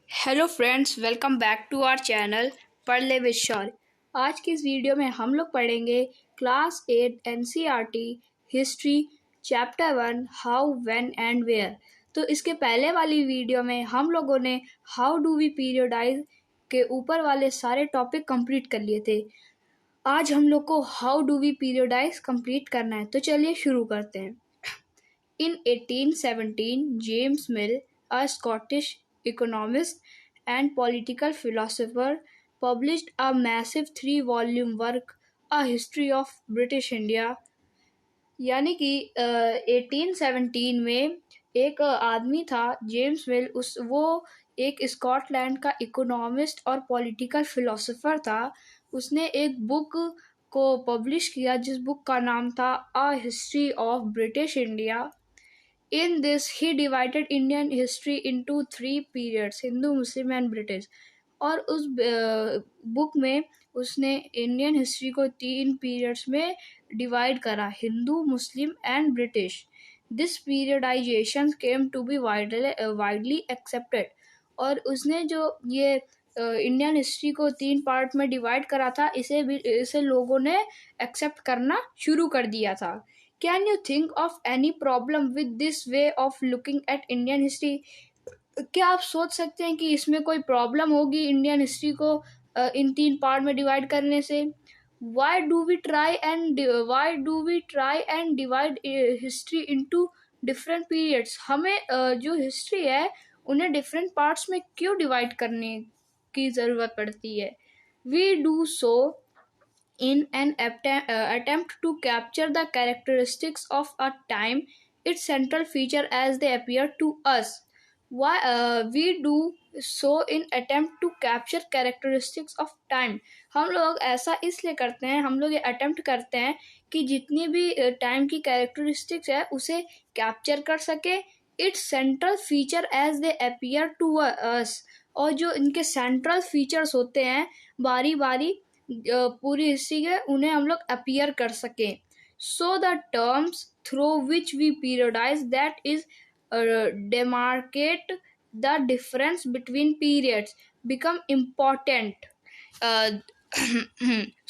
Hello friends, welcome back to our channel पढ़ ले with शौर्य। आज की इस वीडियो में हम लोग पढ़ेंगे class 8 NCERT history chapter 1 how when and where. तो इसके पहले वाली वीडियो में हम लोगों ने हाउ डू वी पीरियडाइज के ऊपर वाले सारे टॉपिक कंप्लीट कर लिए थे। आज हम लोग को हाउ डू वी पीरियडाइज कंप्लीट करना है, तो चलिए शुरू करते हैं। In 1817, James Mill, a Scottish economist and political philosopher, published a massive 3-volume work, A History of British India। यानी कि 1817 में एक आदमी था जेम्स मिल, वो एक स्कॉटलैंड का इकोनॉमिस्ट और पॉलिटिकल फिलोसोफर था। उसने एक बुक को पब्लिश किया जिस बुक का नाम था a history of British India. In this, he divided Indian history into 3 periods: Hindu, Muslim and British. और उस बुक में उसने इंडियन हिस्ट्री को 3 पीरियड्स में डिवाइड करा: Hindu, Muslim and British. This periodisation came to be widely accepted. और उसने जो ये इंडियन हिस्ट्री को 3 पार्ट में डिवाइड करा था, इसे लोगों ने एक्सेप्ट करना शुरू कर दिया था। Can you think of any problem with this way of looking at Indian history? क्या आप सोच सकते हैं कि इसमें कोई प्रॉब्लम होगी इंडियन हिस्ट्री को इन 3 पार्ट में डिवाइड करने से? Why do we try and divide history into different periods? हमें जो हिस्ट्री है उन्हें डिफरेंट पार्ट्स में क्यों डिवाइड करने की ज़रूरत पड़ती है? We do so in an attempt to capture the characteristics of a time, its central feature as they appear to us. Why we do so in attempt to capture characteristics of time? हम लोग ऐसा इसलिए करते हैं, हम लोग ये attempt करते हैं कि जितनी भी टाइम की कैरेक्टरिस्टिक्स है उसे कैप्चर कर सके, its central feature as they appear to us. और जो इनके सेंट्रल फीचर्स होते हैं बारी बारी पूरी हिस्ट्री के, उन्हें हम लोग अपीयर कर सकें। So the terms through which we periodize, that is demarcate the difference between periods, become important.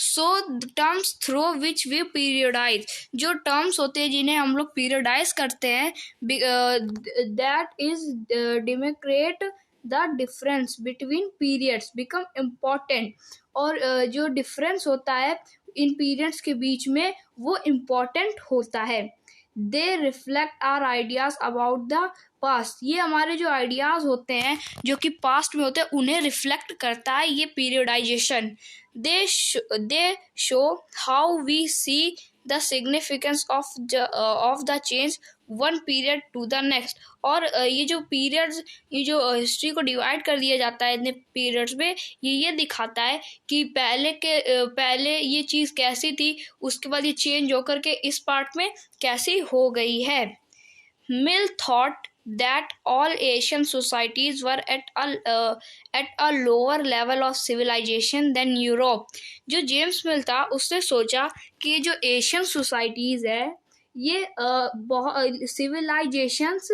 So the terms through which we periodize, जो terms होते हैं जिन्हें हम लोग periodize करते हैं, that is demarcate the difference between periods, become important। और जो difference होता है इन periods के बीच में वो important होता है। They reflect our ideas about the past। ये हमारे जो आइडियाज होते हैं जो कि पास्ट में होते हैं उन्हें रिफ्लेक्ट करता है ये periodisation. They show how we see the significance of the change one period to the next। और ये जो पीरियड्स, ये जो हिस्ट्री को डिवाइड कर दिया जाता है इतने पीरियड्स में, ये दिखाता है कि पहले ये चीज़ कैसी थी, उसके बाद ये चेंज होकर के इस पार्ट में कैसी हो गई है। Mill thought that all Asian societies were at a lower level of civilization than Europe। जो जेम्स मिल था उसने सोचा कि जो एशियन सोसाइटीज़ है ये बहुत सिविलाइजेशंस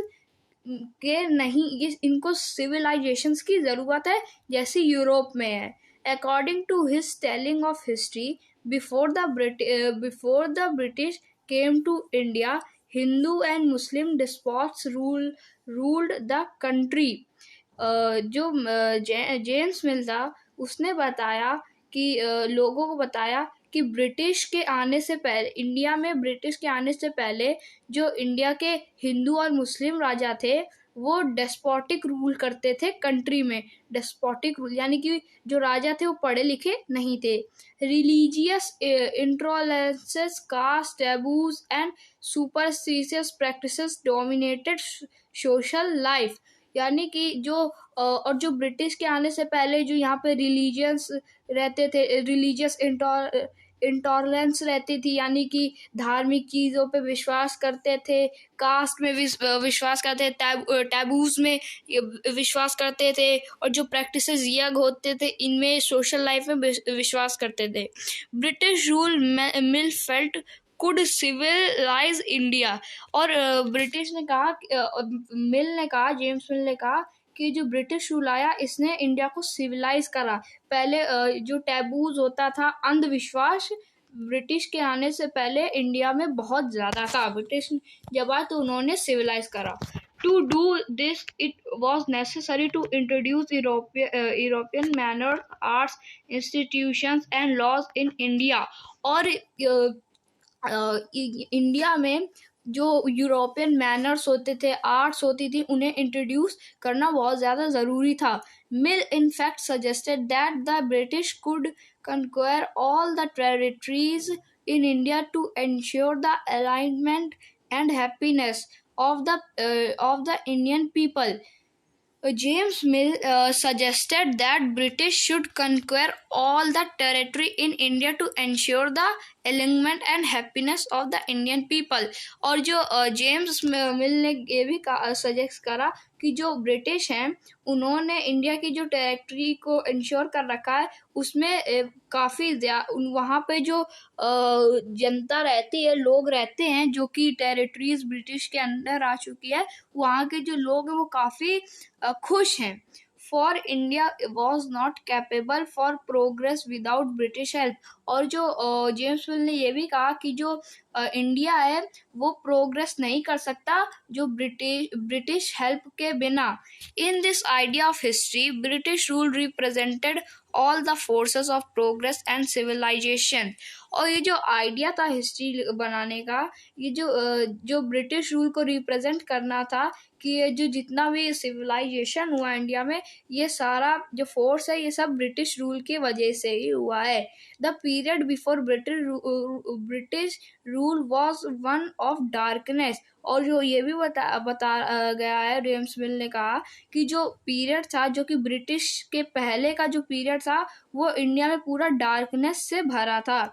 के नहीं, ये इनको सिविलाइजेशंस की ज़रूरत है जैसे यूरोप में है। According to his telling of history, before the British came to India, Hindu and Muslim despots ruled the country. जो जेम्स मिल था उसने बताया कि लोगों को बताया कि ब्रिटिश के आने से पहले, इंडिया में ब्रिटिश के आने से पहले जो इंडिया के हिंदू और मुस्लिम राजा थे वो डेस्पोटिक रूल करते थे कंट्री में। डेस्पोटिक रूल यानी कि जो राजा थे वो पढ़े लिखे नहीं थे। Religious intolerances, caste taboos and superstitious practices dominated social life. यानी कि और जो ब्रिटिश के आने से पहले जो यहाँ पे रिलीजियस रहते थे, रिलीजियस इंटॉलरेंस रहती थी, यानी कि धार्मिक चीज़ों पे विश्वास करते थे, कास्ट में विश्वास करते थे, टैबूज में विश्वास करते थे, और जो प्रैक्टिसेस यज्ञ होते थे इनमें सोशल लाइफ में विश्वास करते थे। British rule Mill felt could civilise India. और ब्रिटिश ने कहा, जेम्स मिल ने कहा कि जो ब्रिटिश रूल आया इसने इंडिया को सिविलाइज करा। पहले जो टैबूज होता था, अंधविश्वास, ब्रिटिश के आने से पहले इंडिया में बहुत ज़्यादा था। ब्रिटिश जब आए तो उन्होंने सिविलाइज करा। To do this, it was necessary to introduce European manner, arts, institutions and laws in India। और इंडिया में जो यूरोपियन मैनर्स होते थे, आर्ट्स होती थी, उन्हें इंट्रोड्यूस करना बहुत ज़्यादा ज़रूरी था। Mill in fact suggested that the British could conquer all the territories in India to ensure the alignment and happiness of the Indian people. James Mill suggested that British should conquer all the territory in India to ensure the alignment and happiness of the Indian people। और जो James मिल ने ये भी suggest करा कि जो British हैं उन्होंने इंडिया की जो टेरिटरी को इंश्योर कर रखा है उसमें काफ़ी वहाँ पे जो जनता रहती है, लोग रहते हैं जो कि टेरिटरीज ब्रिटिश के अंदर आ चुकी है, वहाँ के जो लोग हैं वो काफ़ी खुश हैं। For India was not capable for progress without British help. और जो जेम्स मिल ने ये भी कहा कि जो इंडिया है वो प्रोग्रेस नहीं कर सकता जो ब्रिटिश हेल्प के बिना। In this idea of history British rule represented all the forces of progress and civilisation. और ये जो आइडिया था हिस्ट्री बनाने का, ये जो ब्रिटिश रूल को रिप्रेजेंट करना था कि ये जो जितना भी सिविलाइजेशन हुआ इंडिया में, ये सारा जो फोर्स है ये सब ब्रिटिश रूल की वजह से ही हुआ है। The period before British rule was one of darkness. और जो ये भी बता गया है, जेम्स मिल ने कहा कि जो पीरियड था, जो कि ब्रिटिश के पहले का जो पीरियड था, वो इंडिया में पूरा डार्कनेस से भरा था।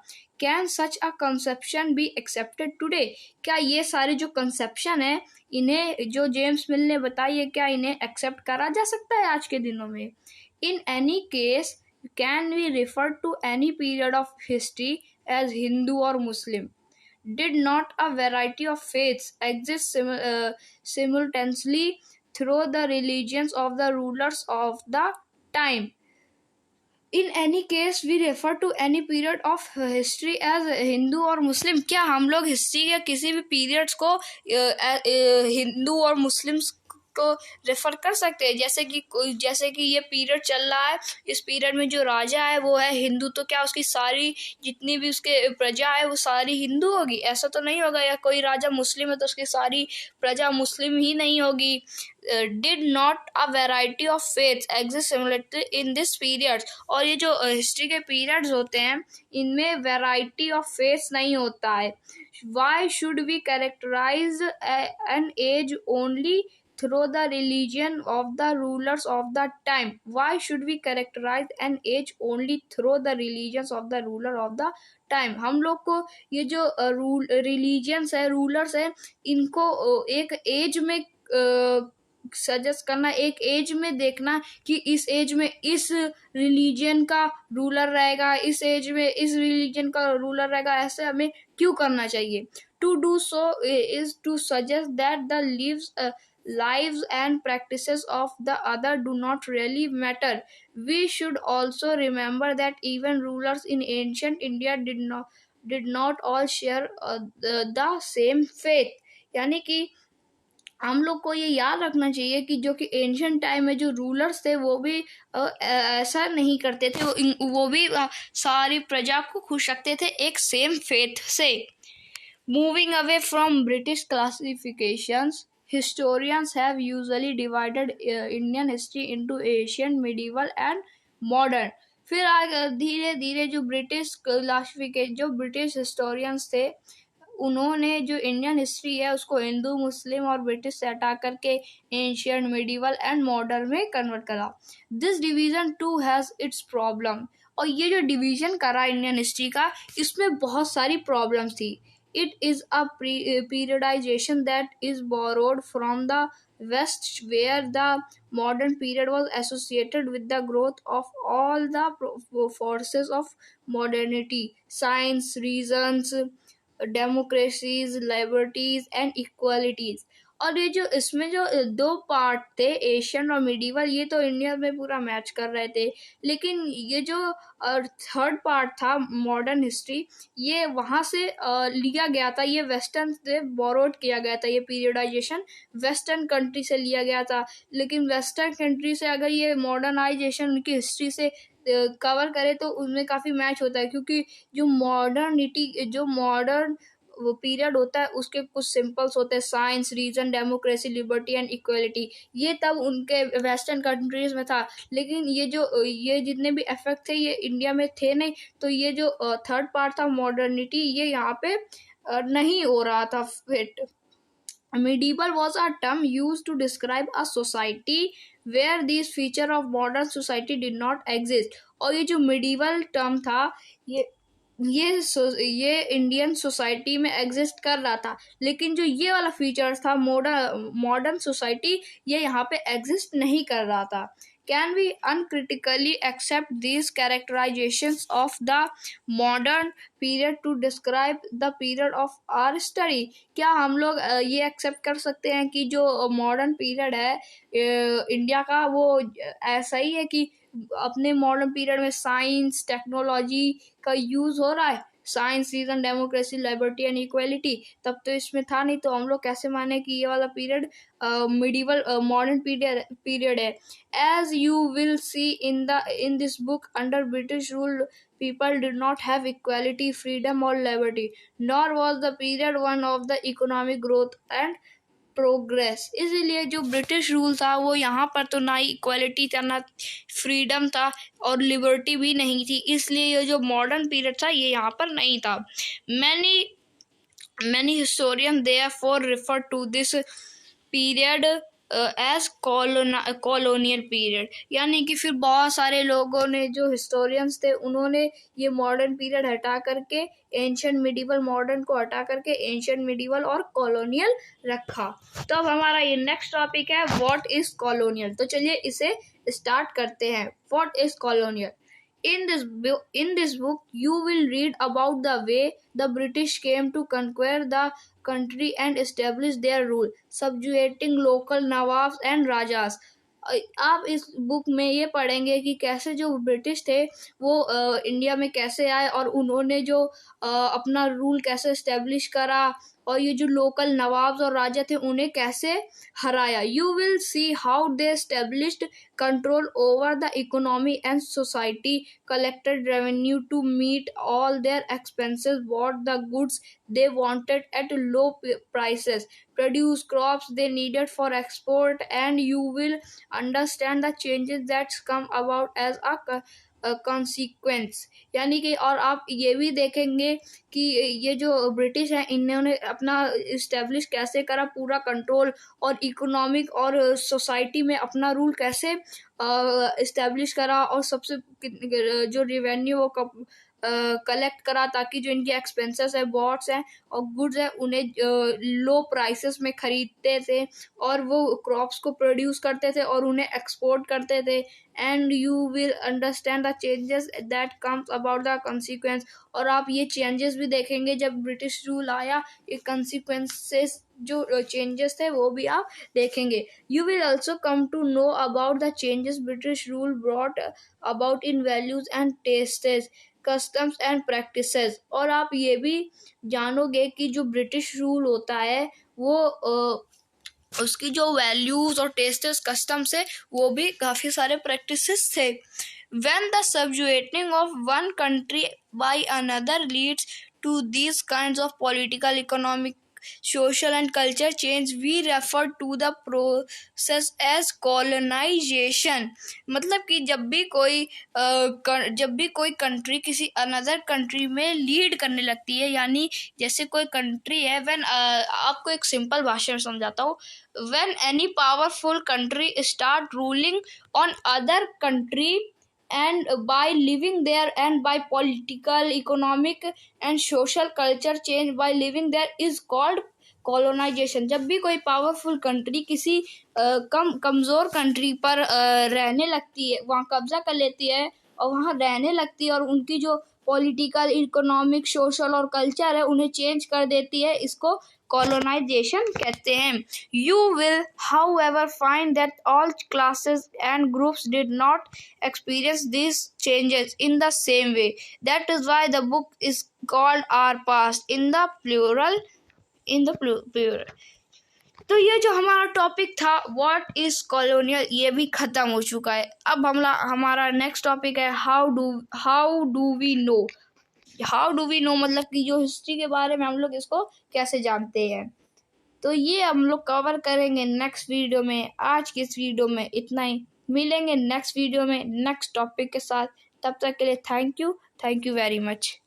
Can such a conception be accepted today? क्या ये सारे जो कंसेप्शन है इन्हें जो जेम्स मिल ने बताई है, क्या इन्हें एक्सेप्ट करा जा सकता है आज के दिनों में? In any case can we refer to any period of history as Hindu और Muslim? Did not a variety of faiths exist simultaneously through the religions of the rulers of the time? In any case we refer to any period of history as Hindu और मुस्लिम। क्या हम लोग history के किसी भी periods को हिंदू और Muslims को रेफर कर सकते हैं? जैसे कि ये पीरियड चल रहा है, इस पीरियड में जो राजा है वो है हिंदू, तो क्या उसकी सारी जितनी भी उसके प्रजा है वो सारी हिंदू होगी? ऐसा तो नहीं होगा। या कोई राजा मुस्लिम है तो उसकी सारी प्रजा मुस्लिम ही नहीं होगी। Did not a variety of faiths exist similarly in this period? और ये जो हिस्ट्री के पीरियड्स होते हैं इनमें वेराइटी ऑफ फेथ्स नहीं होता है। Why should we characterise an age only through the religion of the rulers of the time? Why should we characterize an age only through the religions of the ruler of the time? हम लोग को ये जो religions है, rulers है, इनको एक as में सजेस्ट करना, एक एज में देखना कि इस एज में इस रिलीजन का रूलर रहेगा, इस एज में इस रिलीजन का रूलर रहेगा, ऐसे हमें क्यों करना चाहिए? To do so is to suggest that the lives and practices of the other do not really matter. We should also remember that even rulers in ancient India did not all share the same faith। यानी कि हम लोग को ये याद रखना चाहिए कि जो कि एंशियंट टाइम में जो रूलर्स थे वो भी ऐसा नहीं करते थे, वो भी सारी प्रजा को खुश रखते थे एक सेम फेथ से। Moving away from British classifications, historians have usually divided Indian history into ancient, medieval and modern। फिर आगे धीरे धीरे जो ब्रिटिश हिस्टोरियंस थे उन्होंने जो इंडियन हिस्ट्री है उसको हिंदू, मुस्लिम और ब्रिटिश से हटा करके एंशियंट, मिडिवल एंड मॉडर्न में कन्वर्ट करा। This division too has its problem. और ये जो डिवीजन करा इंडियन हिस्ट्री का, इसमें बहुत सारी प्रॉब्लम्स थी। It is a periodization that is borrowed from the West, where the modern period was associated with the growth of all the forces of modernity: science, reasons, democracies, liberties and equalities। और ये जो इसमें जो दो part थे, Asian और medieval, ये तो इंडिया में पूरा मैच कर रहे थे, लेकिन ये जो थर्ड पार्ट था मॉडर्न हिस्ट्री, ये वहाँ से लिया गया था, ये वेस्टर्न से बोरोड किया गया था, ये पीरियडाइजेशन वेस्टर्न कंट्री से लिया गया था। लेकिन वेस्टर्न कंट्री से अगर ये मॉडर्नाइजेशन उनकी हिस्ट्री से कवर करे तो उनमें काफ़ी मैच होता है, क्योंकि जो मॉडर्न वो पीरियड होता है उसके कुछ सिंपल्स होते हैं, science, reason, democracy, liberty and equality, ये तब उनके वेस्टर्न कंट्रीज में था। लेकिन ये जितने भी इफेक्ट थे ये इंडिया में थे नहीं, तो ये जो थर्ड पार्ट था मॉडर्निटी, ये यहाँ पे नहीं हो रहा था fit. Medieval was a term used to describe a society where these feature of modern society did not exist। और ये जो medieval term था ये इंडियन सोसाइटी में एग्जिस्ट कर रहा था, लेकिन जो ये वाला फीचर्स था मॉडर्न सोसाइटी, ये यहाँ पे एग्जिस्ट नहीं कर रहा था। Can we uncritically accept these characterizations of the modern period to describe the period of our study? क्या हम लोग ये एक्सेप्ट कर सकते हैं कि जो मॉडर्न पीरियड है इंडिया का, वो ऐसा ही है कि अपने मॉडर्न पीरियड में साइंस टेक्नोलॉजी का यूज हो रहा है, science, reason, democracy, liberty and equality, तब तो इसमें था नहीं, तो हम लोग कैसे माने कि ये वाला पीरियड मिडिवल मॉडर्न पीरियड है। As you will see in this book, under British rule people did not have equality, freedom or liberty, nor was the period one of the economic growth and progress. इसीलिए जो British rule था वो यहाँ पर तो ना ही equality था, ना फ्रीडम था, और लिबर्टी भी नहीं थी, इसलिए ये जो मॉडर्न पीरियड था ये यहाँ पर नहीं था। Many historian therefore refer to this period as colonial period, यानी कि फिर बहुत सारे लोगों ने, जो हिस्टोरियंस थे, उन्होंने ये मॉडर्न पीरियड हटा करके एंशियंट मिडिवल, मॉडर्न को हटा करके एंशियंट मिडिवल और कॉलोनियल रखा। तो अब हमारा ये नेक्स्ट टॉपिक है व्हाट इज कॉलोनियल। तो चलिए इसे स्टार्ट करते हैं। What is colonial? In this book, you will read about the way the British came to conquer the country and establish their rule, subjugating local nawabs and rajas। आप इस book में ये पढ़ेंगे कि कैसे जो ब्रिटिश थे वो इंडिया में कैसे आए और उन्होंने जो अपना रूल कैसे इस्टेब्लिश करा, और ये जो लोकल नवाब्स और राजा थे उन्हें कैसे हराया। You will see how they established control over the economy and society, collected revenue to meet all their expenses, bought the goods they wanted at low prices, produce crops they needed for export, and you will understand the changes that come about as a consequence। यानी कि और आप ये भी देखेंगे कि ये जो ब्रिटिश है इन्होंने अपना इस्टेब्लिश कैसे करा पूरा कंट्रोल, और इकोनॉमिक और सोसाइटी में अपना रूल कैसे इस्टेब्लिश करा, और सबसे जो रिवेन्यू वो कलेक्ट करा, ताकि जो इनके एक्सपेंसेस है, बॉट्स हैं और गुड्स है, उन्हें लो प्राइसेस में खरीदते थे, और वो क्रॉप्स को प्रोड्यूस करते थे और उन्हें एक्सपोर्ट करते थे। And you will understand the changes that comes about the consequence, और आप ये चेंजेस भी देखेंगे जब ब्रिटिश रूल आया, ये कंसिक्वेंसेस जो चेंजेस थे वो भी आप देखेंगे। You will also come to know about the changes British rule brought about in values and tastes, customs and practices, और आप ये भी जानोगे कि जो ब्रिटिश रूल होता है वो उसकी जो वैल्यूज और टेस्टेस, कस्टम्स है, वो भी काफ़ी सारे प्रैक्टिसेस थे। When the subjugating of one country by another leads to these kinds of political, economic, social and culture change, we refer to the process as colonization। मतलब कि जब भी कोई कंट्री किसी अनदर कंट्री में लीड करने लगती है, यानी जैसे कोई कंट्री है, व्हेन आपको एक सिंपल भाषा में समझाता हूँ, when any powerful country start ruling on other country and by living there, and by political, economic and social culture change by living there is called colonization। जब भी कोई पावरफुल कंट्री किसी कमज़ोर कंट्री पर रहने लगती है, वहाँ कब्जा कर लेती है और वहाँ रहने लगती है, और उनकी जो पॉलिटिकल, इकोनॉमिक, सोशल और कल्चर है उन्हें चेंज कर देती है, इसको कॉलोनाइजेशन कहते हैं। You will however find that all classes and groups did not experience these changes in the same way. That is why the book is called our past in the plural. तो ये जो हमारा topic था what is colonial, ये भी खत्म हो चुका है। अब हमारा नेक्स्ट टॉपिक है हाउ डू वी नो, मतलब कि जो हिस्ट्री के बारे में हम लोग इसको कैसे जानते हैं। तो ये हम लोग कवर करेंगे नेक्स्ट वीडियो में। आज की इस वीडियो में इतना ही, मिलेंगे नेक्स्ट वीडियो में नेक्स्ट टॉपिक के साथ। तब तक के लिए थैंक यू वेरी मच।